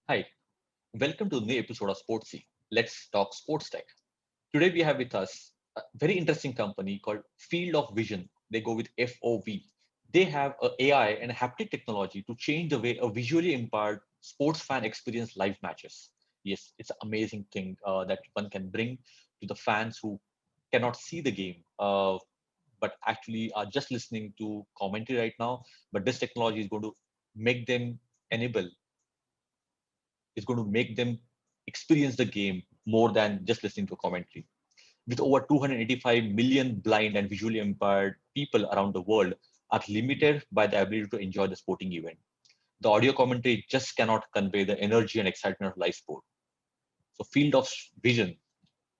Hi, welcome to the new episode of Sportsy. Let's talk sports tech. Today we have with us a very interesting company called Field of Vision. They go with FOV. They have a AI and haptic technology to change the way a visually impaired sports fan experience live matches. Yes, it's an amazing thing that one can bring to the fans who cannot see the game, but actually are just listening to commentary right now. But this technology is going to make them enable is going to make them experience the game more than just listening to a commentary. With over 285 million blind and visually impaired people around the world are limited by the ability to enjoy the sporting event. The audio commentary just cannot convey the energy and excitement of live sport. So Field of Vision,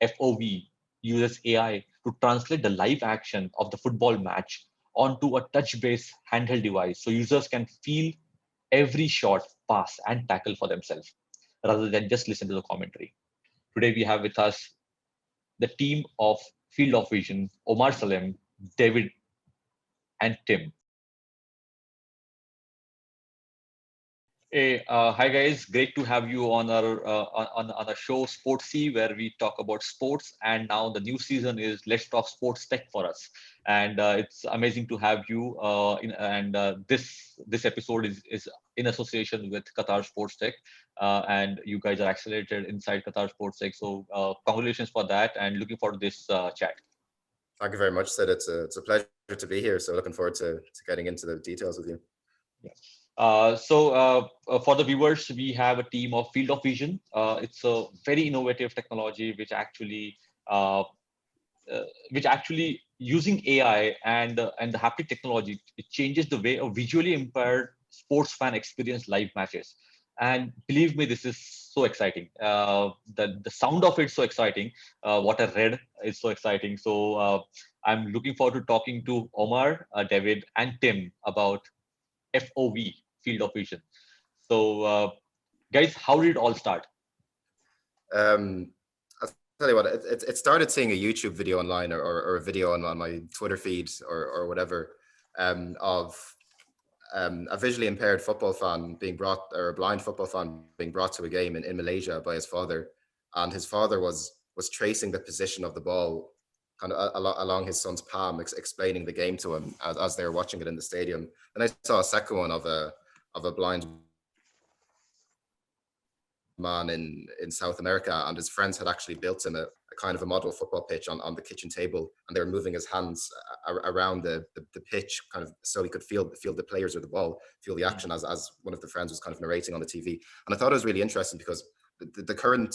FOV, uses AI to translate the live action of the football match onto a touch-based handheld device so users can feel every shot, pass, and tackle for themselves rather than just listen to the commentary. Today we have with us the team of Field of Vision, Omar Salem, David, and Tim. Hey, hi guys, great to have you on our on a show Sportsy where we talk about sports. And now the new season is Let's Talk Sports Tech for us, and it's amazing to have you. And this episode is in association with Qatar Sports Tech, and you guys are accelerated inside Qatar Sports Tech. So congratulations for that, and looking forward to this chat. Thank you very much, Sid. It's a pleasure to be here. So looking forward to getting into the details with you. Yeah. For the viewers, we have a team of Field of Vision. It's a very innovative technology uh, which actually using AI and the haptic technology, it changes the way a visually impaired sports fan experience live matches. And believe me, this is so exciting. The sound of it's so exciting. What I read is so exciting. So I'm looking forward to talking to Omar, David, and Tim about FOV, Field of Vision. So, guys, how did it all start? Um, I'll tell you what. It started seeing a YouTube video online or a video on my Twitter feed or whatever of a visually impaired football fan being brought, or a blind football fan being brought to a game in Malaysia by his father, and his father was tracing the position of the ball kind of along his son's palm, explaining the game to him as they were watching it in the stadium. And I saw a second one of a blind man in South America, and his friends had actually built him a kind of a model football pitch on the kitchen table, and they were moving his hands around the pitch, kind of so he could feel the players or the ball, feel the action as one of the friends was kind of narrating on the TV. And I thought it was really interesting because the current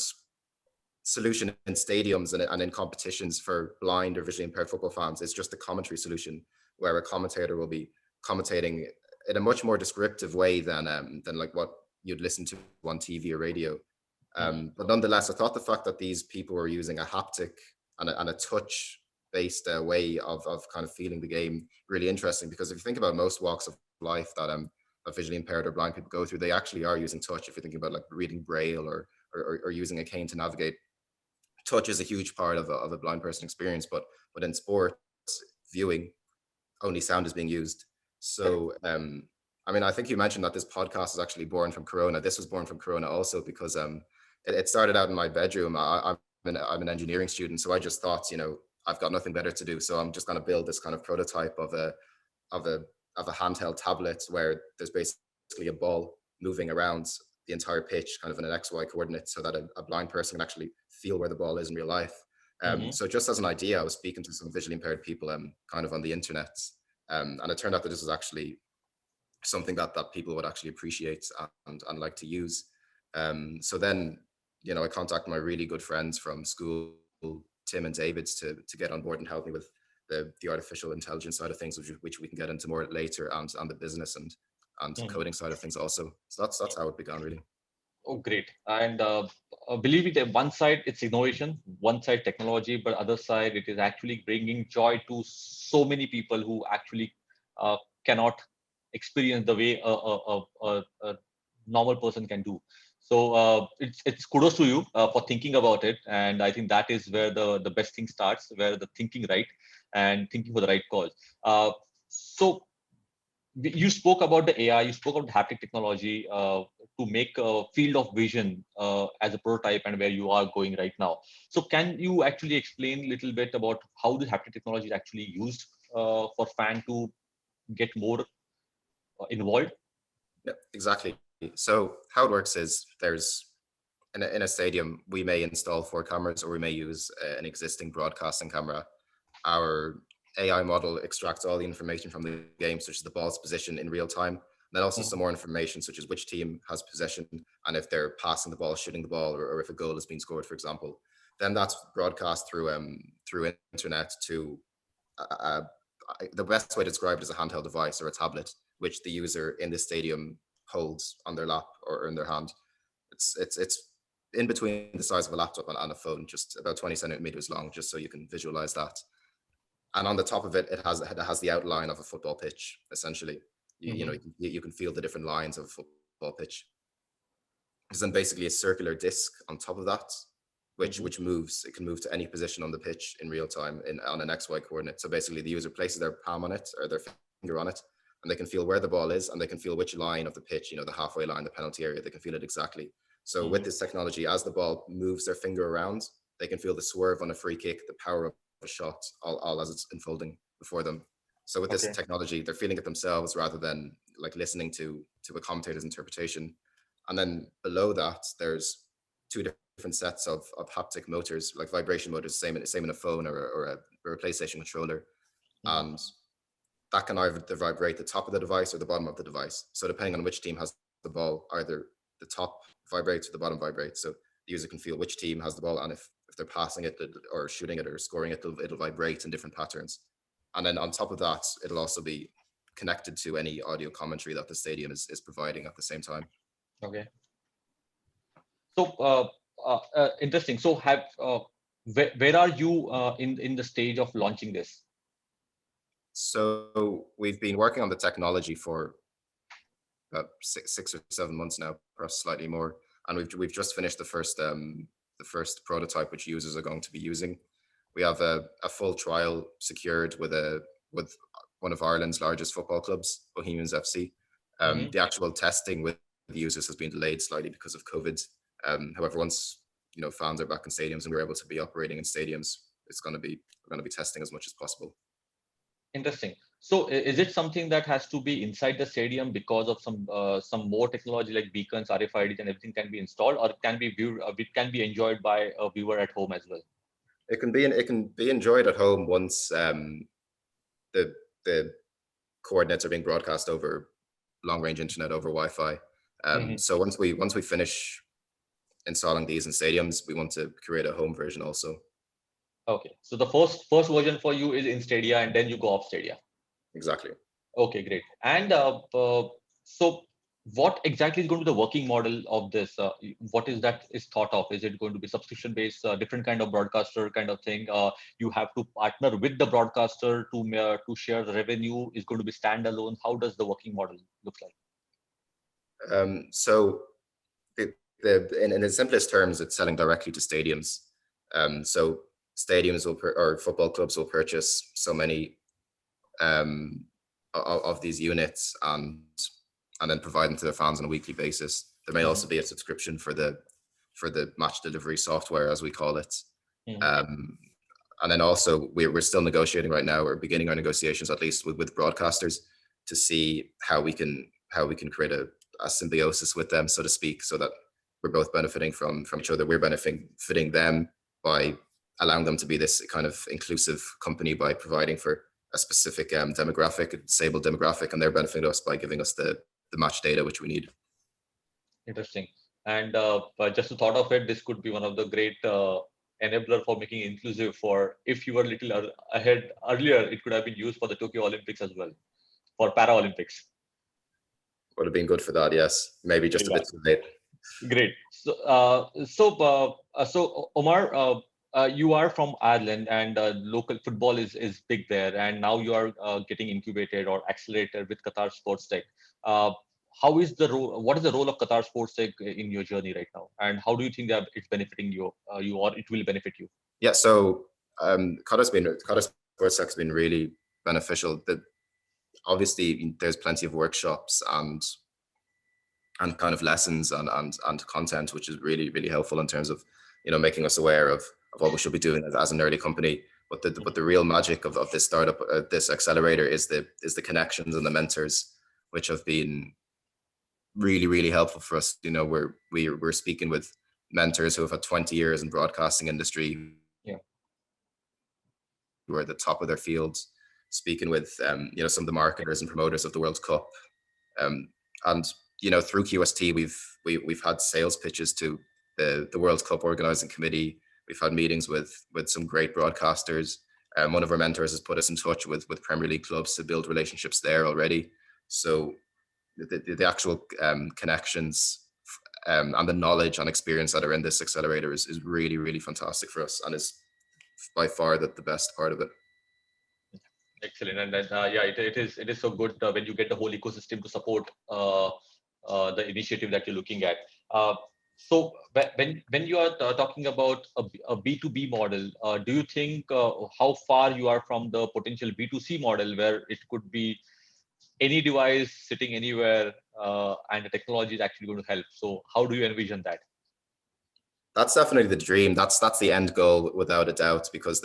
solution in stadiums and in competitions for blind or visually impaired football fans is just a commentary solution where a commentator will be commentating in a much more descriptive way than like what you'd listen to on TV or radio. But nonetheless, I thought the fact that these people were using a haptic and a touch based way of kind of feeling the game really interesting, because if you think about most walks of life that visually impaired or blind people go through, they actually are using touch. If you're thinking about like reading braille or using a cane to navigate, touch is a huge part of a blind person experience. But in sports viewing, only sound is being used. So I mean, I think you mentioned that this podcast is actually born from Corona. This was born from Corona also because it started out in my bedroom. I'm an engineering student, so I just thought, I've got nothing better to do, so I'm just going to build this kind of prototype of a of a handheld tablet where there's basically a ball moving around the entire pitch, kind of in an XY coordinate, so that a blind person can actually feel where the ball is in real life. Mm-hmm. So just as an idea, I was speaking to some visually impaired people kind of on the internet, and it turned out that this was actually something that people would actually appreciate and like to use. So then, I contacted my really good friends from school, Tim and David, to get on board and help me with the artificial intelligence side of things, which we can get into more later, and the business and Mm-hmm. coding side of things also. So that's how it began, really. Oh, great. And believe me, that one side it's innovation, one side technology, but other side it is actually bringing joy to so many people who actually uh, cannot experience the way a normal person can do. So it's kudos to you for thinking about it, and I think that is where the best thing starts, where the thinking right and thinking for the right cause. So you spoke about the AI, you spoke about haptic technology to make a field of vision as a prototype and where you are going right now. So can you actually explain a little bit about how the haptic technology is actually used for fan to get more involved? Yeah, exactly. So how it works is there's in a stadium, we may install 4 cameras or we may use an existing broadcasting camera. Our AI model extracts all the information from the game, such as the ball's position in real time, and then also Mhm. some more information, such as which team has possession and if they're passing the ball, shooting the ball, or if a goal has been scored, for example. Then that's broadcast through internet to uh, the best way to describe it is a handheld device or a tablet, which the user in the stadium holds on their lap or in their hand. It's in between the size of a laptop and a phone, just about 20 centimeters long, just so you can visualize that. And on the top of it, it has the outline of a football pitch. Essentially, you know Mhm. you can feel the different lines of a football pitch. There's then basically a circular disc on top of that, Mhm. which moves. It can move to any position on the pitch in real time on an XY coordinate. So basically, the user places their palm on it or their finger on it, and they can feel where the ball is, and they can feel which line of the pitch, the halfway line, the penalty area. They can feel it exactly. So with Mhm. this technology, as the ball moves their finger around, they can feel the swerve on a free kick, the power of a shot, all as it's unfolding before them. So with this Okay. technology, they're feeling it themselves rather than like listening to a commentator's interpretation. And then below that, there's two different sets of haptic motors, like vibration motors, same in a phone or a PlayStation controller. Mhm. And that can either vibrate the top of the device or the bottom of the device. So depending on which team has the ball, either the top vibrates or the bottom vibrates. So the user can feel which team has the ball, and if they're passing it or shooting it or scoring it, it'll vibrate in different patterns. And then on top of that, it'll also be connected to any audio commentary that the stadium is providing at the same time. Okay. So interesting. So have where are you in the stage of launching this? So we've been working on the technology for about 6 or 7 months now, perhaps slightly more, and we've just finished the first prototype which users are going to be using. We have a full trial secured with one of Ireland's largest football clubs, Bohemians FC. Mhm. The actual testing with the users has been delayed slightly because of COVID. However, once fans are back in stadiums and we're able to be operating in stadiums, we're going to be testing as much as possible. Interesting. So is it something that has to be inside the stadium because of some more technology like beacons, RFIDs, and everything can be installed, or it can be viewed, it can be enjoyed by a viewer at home as well? It can be enjoyed at home once the the coordinates are being broadcast over long range internet over Wi-Fi. Mhm. So once we finish installing these in stadiums, we want to create a home version also. Okay. So the first version for you is in Stadia, and then you go off Stadia. Exactly. Okay, great. And so what exactly is going to be the working model of this? What is that is thought of? Is it going to be subscription based, different kind of broadcaster kind of thing? You have to partner with the broadcaster to share the revenue. Is going to be standalone? How does the working model look like? So in the simplest terms, it's selling directly to stadiums. So stadiums or football clubs will purchase so many um, of these units and then provide them to their fans on a weekly basis. There may Hmm. also be a subscription for the match delivery software, as we call it. Hmm. Um, and then also we're still negotiating right now, or beginning our negotiations at least with broadcasters to see how we can create a symbiosis with them, so to speak, so that we're both benefiting from each other. We're benefiting them by allowing them to be this kind of inclusive company by providing for a specific demographic, a disabled demographic, and they're benefiting us by giving us the match data which we need. Interesting. And but just to thought of it, this could be one of the great enabler for making inclusive. For if you were a little ahead earlier, it could have been used for the Tokyo Olympics as well, for Paralympics. Would have been good for that, yes. Maybe just a Yeah, bit too late. great. So Omar, you are from Ireland, and local football is big there, and now you are getting incubated or accelerated with Qatar Sports Tech. Uh, how is the role? What is the role of Qatar Sports Tech in your journey right now, and how do you think that it's benefiting you or it will benefit you? Yeah, so Qatar Sports Tech has been really beneficial. That obviously there's plenty of workshops and kind of lessons and content, which is really really helpful in terms of making us aware of what we should be doing as an early company. But the real magic of this startup, this accelerator, is the connections and the mentors, which have been really really helpful for us. We're speaking with mentors who have had 20 years in broadcasting industry, Yeah. who are at the top of their fields, speaking with some of the marketers and promoters of the World Cup, and through QST we've had sales pitches to the World Cup organizing committee. We've had meetings with some great broadcasters. One of our mentors has put us in touch with Premier League clubs to build relationships there already. So the actual connections and the knowledge and experience that are in this accelerator is really really fantastic for us, and is by far the best part of it. Excellent, and then yeah, it is so good when you get the whole ecosystem to support the initiative that you're looking at. So when you are talking about a B2B model, do you think how far you are from the potential B2C model where it could be any device sitting anywhere and the technology is actually going to help? So how do you envision that? That's definitely the dream. That's the end goal without a doubt, because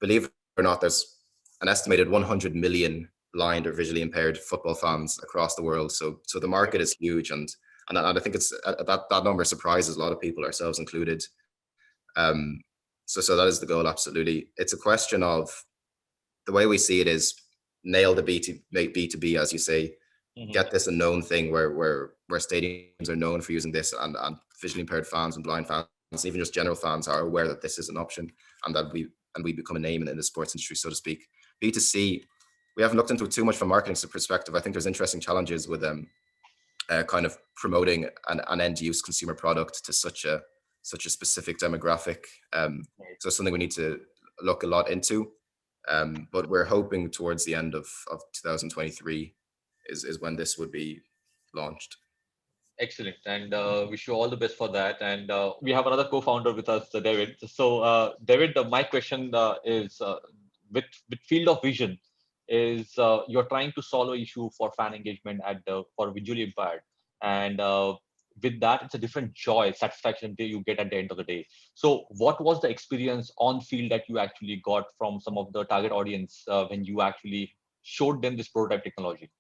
believe it or not, there's an estimated 100 million blind or visually impaired football fans across the world. So the market is huge, and I think it's that number surprises a lot of people, ourselves included. So that is the goal. Absolutely, it's a question of, the way we see it is, nail the B2B, as you say. Mhm. Get this a known thing where stadiums are known for using this, and visually impaired fans and blind fans, even just general fans, are aware that this is an option, and that we become a name in the sports industry, so to speak. B2C, we haven't looked into it too much from a marketing perspective. I think there's interesting challenges with kind of promoting an end use consumer product to such a specific demographic. So it's something we need to look a lot into. But we're hoping towards the end of 2023 is when this would be launched. Excellent, and wish you all the best for that. And we have another co-founder with us, David. So, David, my question is with Field of Vision, is you're trying to solve an issue for fan engagement for visually impaired, and with that, it's a different joy, satisfaction that you get at the end of the day. So, what was the experience on field that you actually got from some of the target audience when you actually showed them this prototype technology?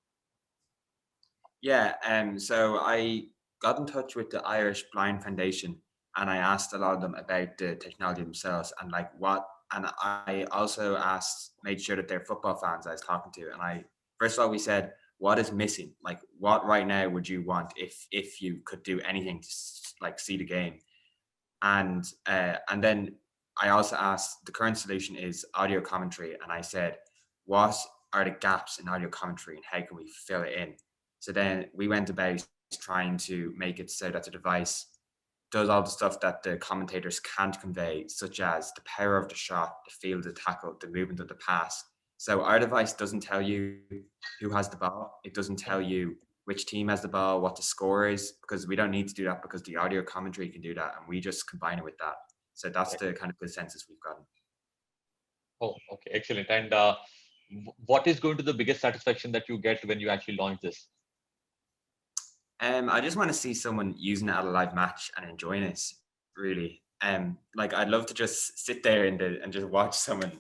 Yeah, so I got in touch with the Irish Blind Foundation, and I asked a lot of them about the technology themselves and and I also made sure that they're football fans I was talking to. And first of all, we said, what is missing? Like, what right now would you want if you could do anything to see the game? And then I also asked, the current solution is audio commentary, and I said, what are the gaps in audio commentary and how can we fill it in? So then we went about trying to make it so that the device does all the stuff that the commentators can't convey, such as the power of the shot, the feel of the tackle, the movement of the pass. So our device doesn't tell you who has the ball. It doesn't tell you which team has the ball, what the score is, because we don't need to do that, because the audio commentary can do that, and we just combine it with that. So that's the kind of consensus we've gotten. Oh, okay, excellent. And what is going to be the biggest satisfaction that you get when you actually launch this? I just want to see someone using it at a live match and enjoying it, really. I'd love to just sit there and just watch someone.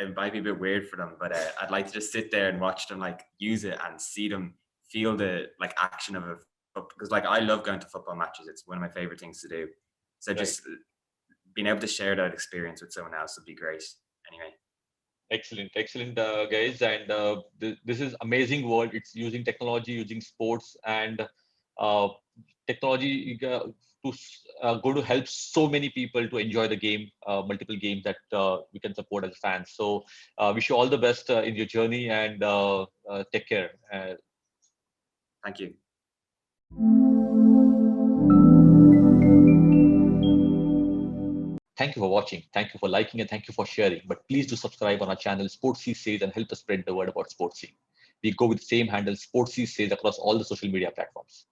It might be a bit weird for them, but I'd like to just sit there and watch them use it and see them feel the action of it. Because I love going to football matches. It's one of my favorite things to do. So just being able to share that experience with someone else would be great. Anyway. Excellent, guys. And this is amazing world. It's using technology, using sports, and technology going to help so many people to enjoy the game, multiple games that we can support as fans. So wish you all the best in your journey, and take care. Thank you. Thank you for watching. Thank you for liking, and thank you for sharing. But please do subscribe on our channel, Sportsy Says, and help us spread the word about Sportsy. we go with the same handle, Sportsy Says, across all the social media platforms.